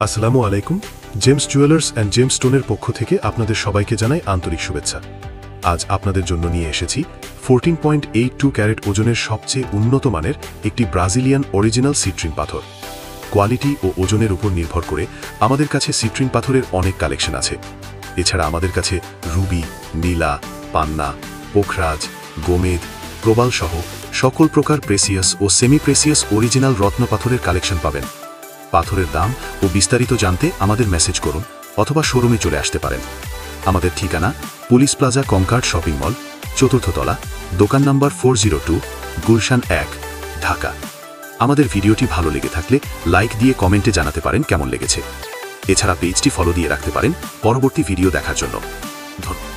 আসসালামু আলাইকুম। James jewellers and James স্টোনের পক্ষ থেকে আপনাদের সবাইকে জানাই আন্তরিক শুভেচ্ছা। আজ আপনাদের জন্য নিয়ে এসেছি 14.82 ক্যারেট ওজনের সবচেয়ে উন্নত মানের একটি ব্রাজিলিয়ান অরিজিনাল সিট্রিন পাথর। কোয়ালিটি ও ওজনের উপর নির্ভর করে আমাদের কাছে সিট্রিন পাথরের অনেক কালেকশন আছে। এছাড়া আমাদের কাছে রুবি, নীলা, পান্না, পোখরাজ, গোমেদ, প্রবাল সহ সকল প্রকার প্রেসিয়াস ও সেমি প্রেসিয়াস অরিজিনাল রত্ন পাথরের কালেকশন পাবেন। পাথরের দাম ও বিস্তারিত জানতে আমাদের মেসেজ করুন অথবা শোরুমে চলে আসতে পারেন। আমাদের ঠিকানা police plaza conquered shopping mall, 4th তলা, দোকান নাম্বার 402, গুলশান 1, ঢাকা। আমাদের ভিডিওটি ভালো লেগে থাকলে লাইক দিয়ে কমেন্টে জানাতে পারেন কেমন লেগেছে। এছাড়া পেজটি ফলো দিয়ে রাখতে পারেন পরবর্তী ভিডিও দেখার জন্য। ধন্যবাদ।